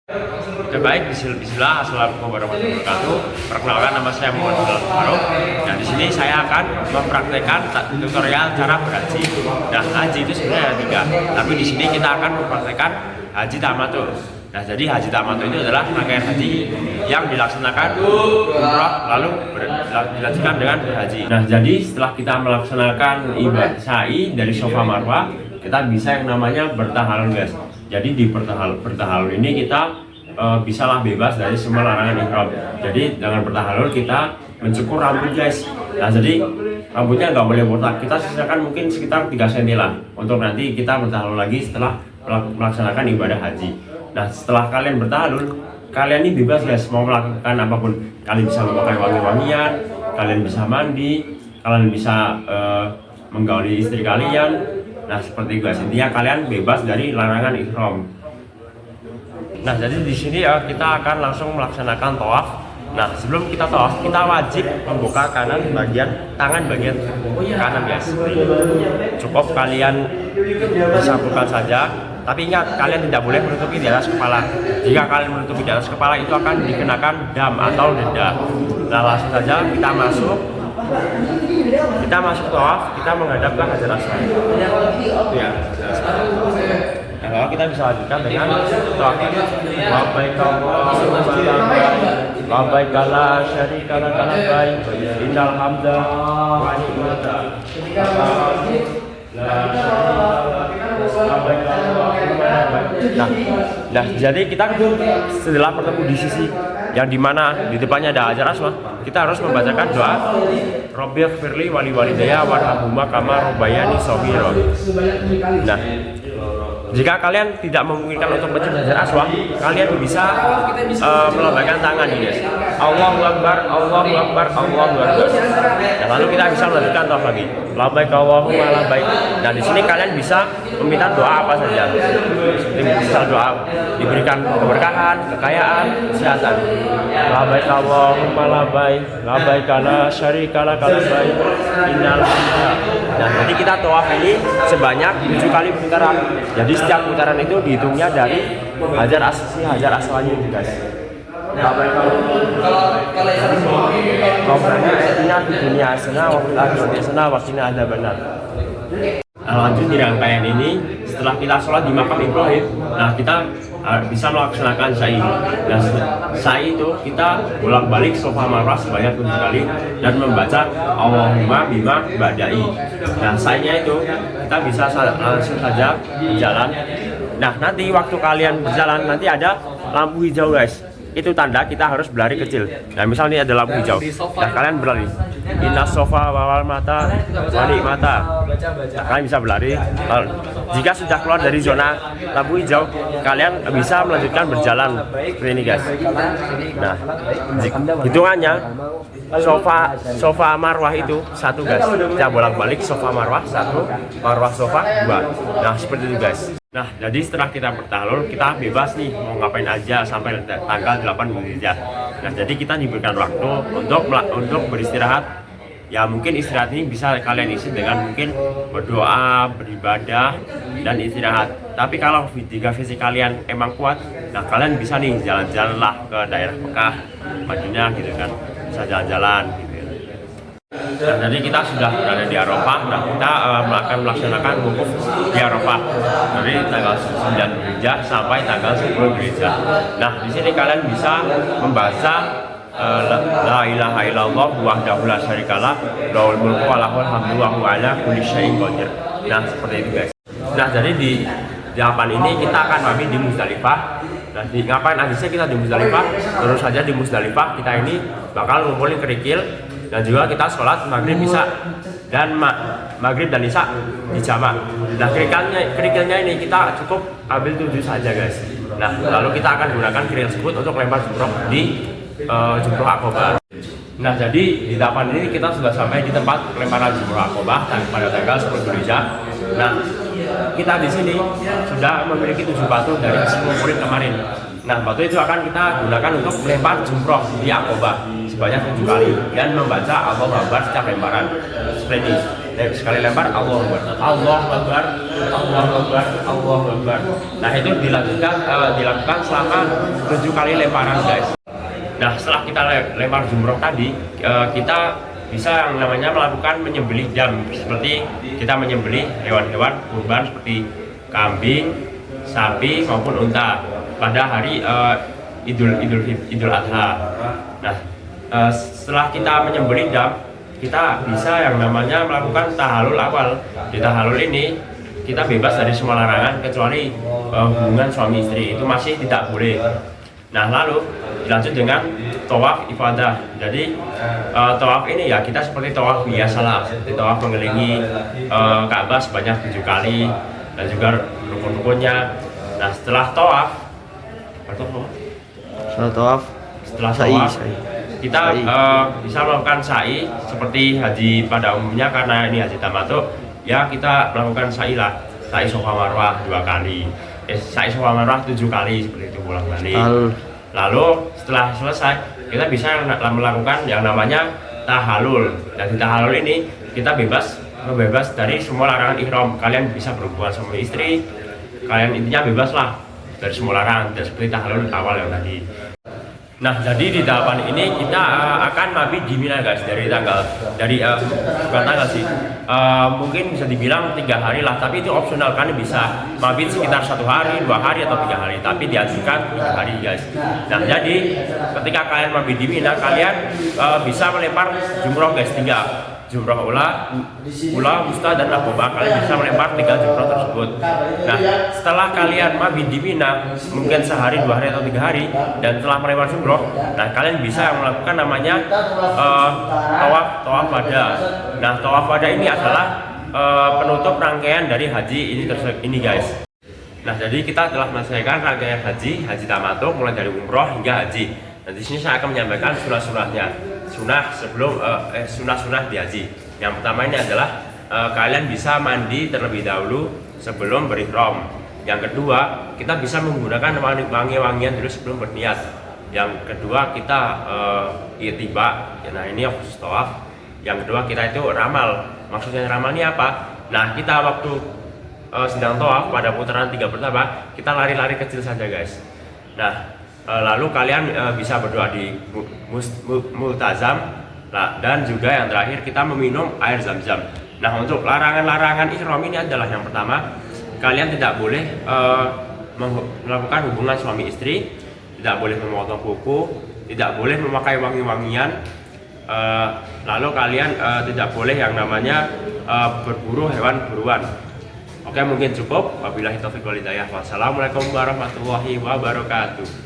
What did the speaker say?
Oke, baik, bismillah, assalamualaikum warahmatullahi wabarakatuh. Perkenalkan, nama saya Muhammad Abdul Farouk. Nah, di sini saya akan mempraktekkan tutorial cara berhaji. Nah, haji itu sebenarnya ada 3, tapi di sini kita akan mempraktekkan haji tamatul. Nah, jadi haji tamatul itu adalah rangkaian haji yang dilaksanakan umrah lalu dilanjutkan dengan berhaji. Nah, jadi setelah kita melaksanakan ibadah sa'i dari Safa Marwah, kita bisa yang namanya bertahalul, guys. Jadi di bertahalul ini kita bisalah bebas dari semua larangan ihram. Jadi dengan bertahalul kita mencukur rambut, guys. Nah, jadi rambutnya nggak boleh botak. Kita sisakan mungkin sekitar 3 cm lah untuk nanti kita bertahalul lagi setelah melaksanakan ibadah haji. Nah, setelah kalian bertahalul, kalian ini bebas, guys, mau melakukan apapun. Kalian bisa memakai wangi-wangian, kalian bisa mandi, kalian bisa menggauli istri kalian. Nah, seperti itu, guys. Intinya kalian bebas dari larangan ihram. Nah, jadi di sini kita akan langsung melaksanakan tawaf. Nah, sebelum kita tawaf, kita wajib membuka tangan bagian kanan, guys. Cukup kalian bisa buka saja. Tapi ingat, kalian tidak boleh menutupi di atas kepala. Jika kalian menutupi di atas kepala, itu akan dikenakan dam atau denda. Nah, langsung saja kita masuk tawaf, kita menghadap ke Hajar Aswad. Ya. Nah, kita bisa lanjutkan dengan tawaf. Labbaik Allahumma labbaik la syarika lak labbaik innal hamda wa ni'mata Nah, jadi kita setelah bertemu di sisi yang dimana di depannya ada Hajar Aswad, kita harus membacakan doa Rabbighfirli wali walidayya warhamhuma kama rabbayani shaghira. Nah, jika kalian tidak memungkinkan untuk mencium Hajar Aswad, kalian bisa melambaikan tangan, guys. Allahu Akbar, Allahu Akbar, Allahu Akbar. Nah, lalu kita bisa melanjutkan tawaf lagi. Labbaik Allahumma labbaik. Nah, di sini kalian bisa meminta doa apa saja. Seperti misal doa diberikan keberkahan, kekayaan, kesehatan. Labbaik Allahumma labbaik, labbaik la syarika lak labbaik innal hamda. Nah, jadi kita tawaf ini sebanyak 7 kali putaran. Jadi setiap putaran itu dihitungnya dari Hajar Aswadnya, guys. Rabbana atina fid dunya hasanah wa fil akhirati hasanah wa qina adzabannar. Lanjut di rangkaian ini, setelah kita sholat di makam Ibrahim, nah kita bisa melaksanakan sa'i. Nah, sa'i itu kita bolak-balik Safa Marwah sebanyak 7 kali dan membaca Allahumma bima badai. Nah, sa'inya itu kita bisa langsung saja berjalan. Nah, nanti waktu kalian berjalan nanti ada lampu hijau, guys. Itu tanda kita harus berlari kecil. Nah, misalnya ada lampu hijau. Nah, kalian berlari. Inna sofa wal mata wani mata. Nah, kalian bisa berlari. Jika sudah keluar dari zona lampu hijau, kalian bisa melanjutkan berjalan seperti ini, guys. Nah, hitungannya Safa Marwah itu 1, guys. Kita bolak-balik Safa Marwah 1, Marwah Safa 2. Nah, seperti itu, guys. Nah, jadi setelah kita bertahalul, kita bebas nih mau ngapain aja sampai tanggal 8 Dzulhijjah. Nah, jadi kita diberikan waktu untuk beristirahat. Ya, mungkin istirahat ini bisa kalian isi dengan mungkin berdoa, beribadah, dan istirahat. Tapi kalau jika fisik kalian emang kuat, nah kalian bisa nih jalan-jalan lah ke daerah Mekah, Madinah gitu kan, bisa jalan-jalan gitu. Nah, jadi kita sudah berada di Arafah. Nah, kita akan melaksanakan wukuf di Arafah dari tanggal 9 Dzulhijjah sampai tanggal 10 Dzulhijjah. Nah, di sini kalian bisa membaca la ilaha illallah wahdahu la syarikalah lahul mulku wa lahul hamdu wa huwa ala kulli syai'in qadir. Nah, seperti itu, guys. Nah, jadi di jawaban ini kita akan mabit di Muzdalifah. Nah, ngapain aja sih kita di Muzdalifah? Terus saja di Muzdalifah kita ini bakal ngumpulin kerikil. Dan juga kita sholat maghrib isya dan maghrib dan isya di jamaah. Nah, kerikilnya ini kita cukup ambil 7 saja, guys. Nah, lalu kita akan gunakan kerikil tersebut untuk lempar jumroh di jumroh Aqobah. Nah, jadi di tahapan ini kita sudah sampai di tempat lemparan jumroh Aqobah pada tanggal 10 Dzulhijjah. Nah, kita di sini sudah memiliki 7 batu dari hasil ngumpulin kemarin. Nah, batu itu akan kita gunakan untuk melempar jumroh di Aqobah sebanyak 7 kali dan membaca Allahu Akbar setiap lemparan seperti ini. sekali lempar Allah Akbar, Allah Akbar, Allah Akbar, Allah Akbar. Nah itu dilakukan selama 7 kali lemparan guys. Nah setelah kita lempar jumroh tadi, kita bisa yang namanya melakukan menyembelih jam, seperti kita menyembelih hewan-hewan kurban seperti kambing, sapi maupun unta pada hari Idul Adha. Nah setelah kita menyembelih jam, kita bisa yang namanya melakukan tahalul awal. Di tahalul ini kita bebas dari semua larangan kecuali hubungan suami istri, itu masih tidak boleh. Nah lalu dilanjut dengan tawaf ifadah. Jadi tawaf ini ya kita seperti tawaf biasalah, seperti tawaf mengelilingi Ka'bah sebanyak 7 kali dan juga rukun-rukunnya. Nah setelah tawaf kita bisa melakukan sa'i seperti haji pada umumnya. Karena ini haji tamattu ya kita melakukan sa'i lah, sa'i Safa Marwah 2 kali, sa'i Safa Marwah 7 kali seperti itu bolak-balik. Lalu setelah selesai kita bisa melakukan yang namanya tahalul. Dan di tahalul ini kita bebas dari semua larangan ihram. Kalian bisa berhubungan sama istri, kalian intinya bebas lah dari semua larangan, dan seperti tahalul awal yang tadi. Nah jadi di tahapan ini kita akan mabit di Mina guys, bukan tanggal sih, mungkin bisa dibilang 3 hari lah, tapi itu opsional. Kalian bisa mabit sekitar 1 hari, 2 hari atau 3 hari, tapi dianjurkan 3 hari guys. Nah jadi ketika kalian mabit di Mina, kalian bisa melempar jumroh guys, 3 jumroh ula, wusta dan aqobah. Kalian bisa melempar 3 jumroh tersebut. Nah setelah kalian mabit di Mina mungkin sehari, 2 hari atau 3 hari, dan telah melempar jumroh, nah kalian bisa melakukan namanya tawaf wada. Nah tawaf wada ini adalah penutup rangkaian dari haji ini guys. Nah jadi kita telah menyelesaikan rangkaian haji tamattu mulai dari umroh hingga haji. Nah di sini saya akan menyampaikan sunah-sunahnya, sunah di haji. Yang pertama ini adalah kalian bisa mandi terlebih dahulu sebelum berihram. Yang kedua, kita bisa menggunakan wangi-wangian dulu sebelum berniat. Yang kedua, kita i'tiba. Nah ini khusus tawaf. Yang kedua, kita itu ramal. Maksudnya ramal ini apa? Nah kita waktu sedang tawaf pada putaran 3 pertama, kita lari-lari kecil saja guys. Nah lalu kalian bisa berdoa di multazam, dan juga yang terakhir kita meminum air zam-zam. Nah untuk larangan-larangan ihram ini adalah yang pertama, kalian tidak boleh melakukan hubungan suami istri, tidak boleh memotong kuku, tidak boleh memakai wangi-wangian, lalu kalian tidak boleh yang namanya berburu hewan buruan. Oke mungkin cukup. Wabillahi taufiq wal hidayah. Wassalamualaikum warahmatullahi wabarakatuh.